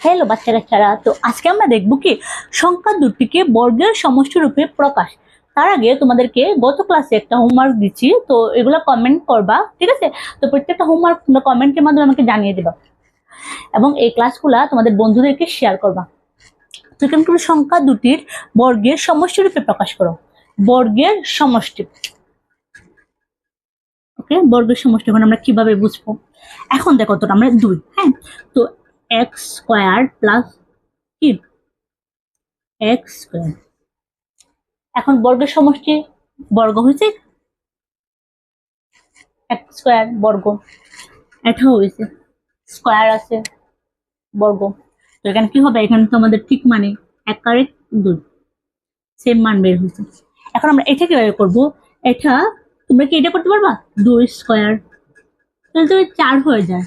Hello বাচ্চারা, তো আজকে আমরা দেখবো কি সংখ্যা দুটিকে বর্গের সমষ্টি রূপে প্রকাশ। তার আগে তোমাদেরকে গত ক্লাসে একটা হোমওয়ার্ক দিচ্ছি, তো এগুলো কমেন্ট করবা, ঠিক আছে? তো প্রত্যেকটা হোমওয়ার্ক তোমরা কমেন্টের মাধ্যমে আমাকে জানিয়ে দিবা এবং এই ক্লাসগুলা তোমাদের বন্ধুদেরকে শেয়ার করবা। তো এখানে তুমি সংখ্যা দুটির বর্গের সমষ্টি রূপে প্রকাশ করো। বর্গের সমষ্টি, ওকে, বর্গের সমষ্টি এখন আমরা কিভাবে বুঝবো? এখন দেখো তো আমরা 2, হ্যাঁ, তো এক্স স্কোয়ার প্লাস কি এক্স স্কোয়ার। এখন বর্গের সমষ্টি বর্গ হয়েছে এক্স স্কোয়ার বর্গ, এটা হয়েছে স্কোয়ার আছে বর্গ। তো এখানে কি হবে? এখানে তো আমাদের ঠিক মানে 1 আর 1 2 সেম মান বের হয়েছে। এখন আমরা এটা কিভাবে করবো? এটা তোমরা কি এটা করতে পারবা? 2 স্কোয়ার, তাহলে তো 4 হয়ে যায়,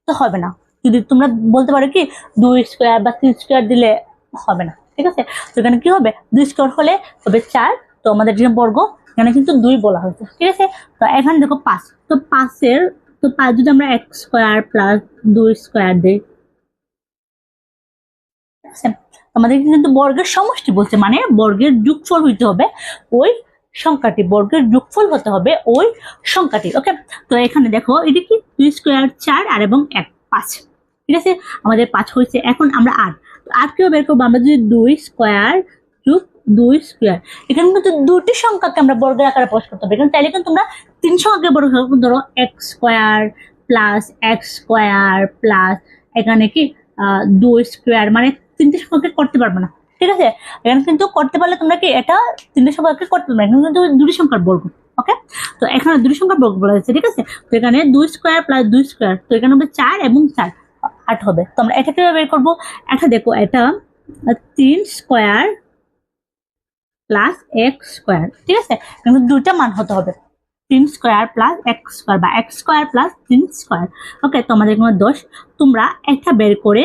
তো হবে না। যদি তোমরা বলতে পারো কি 2 স্কোয়ার বা 3 স্কোয়ার দিলে হবে না, ঠিক আছে? তো এখানে কি হবে? 2 স্কোয়ার হলে হবে 4, তো আমাদের যে বর্গ এখানে কিন্তু 2 বলা হয়েছে, ঠিক আছে? তো এখানে দেখো 5, তো 5 যদি আমরা x স্কোয়ার প্লাস 2 স্কোয়ার দিই, ঠিক আছে? আমাদের কিন্তু বর্গের সমষ্টি বলছে, মানে বর্গের যোগফল হইতে হবে ওই সংখ্যাটি, বর্গের যোগফল হতে হবে ওই সংখ্যাটি, ওকে? তো এখানে দেখো এটা কি 2 স্কোয়ার 4 আর এবং 1 5, ঠিক আছে? আমাদের 5 হয়েছে। এখন আমরা 8 কিভাবে বের করবো? আমরা যদি 2 স্কোয়ার যোগ 2 স্কোয়ার, এখানে কিন্তু দুটি সংখ্যাকে আমরা বর্গের আকারে প্রকাশ করতে হবে। এখানে চাইলে কিন্তু তোমরা 3 সংখ্যাকে বর্গ ধরো, x square plus x square plus এখানে কি 2 স্কোয়ার, মানে 3টে সংখ্যাকে করতে পারবে না, ঠিক আছে? এখানে কিন্তু করতে পারলে তোমরা কি এটা 3টে সংখ্যাকে করতে পারবে না, এখানে কিন্তু দুটি সংখ্যার বর্গ, ওকে? তো এখানে দুটি সংখ্যার বর্গ বলা হয়েছে, ঠিক আছে? তো এখানে 2 স্কোয়ার প্লাস 2 স্কোয়ার, তো এখানে হবে 4 এবং 4 8 হবে। তো আমরা এটা কিভাবে বের করবো? এটা দেখো, এটা 3 স্কোয়ার প্লাস এক্স স্কোয়ার, ঠিক আছে? কিন্তু দুইটা মান হতে হবে, 3 স্কোয়ার প্লাস এক্স স্কোয়ার বা এক্স স্কোয়ার প্লাস 3 স্কোয়ার, ওকে? তো আমাদের এখানে 10। তোমরা এটা বের করে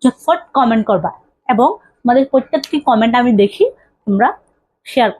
ঝটফট কমেন্ট করবা এবং তোমাদের প্রত্যেকটি কমেন্ট আমি দেখি, তোমরা শেয়ার করো।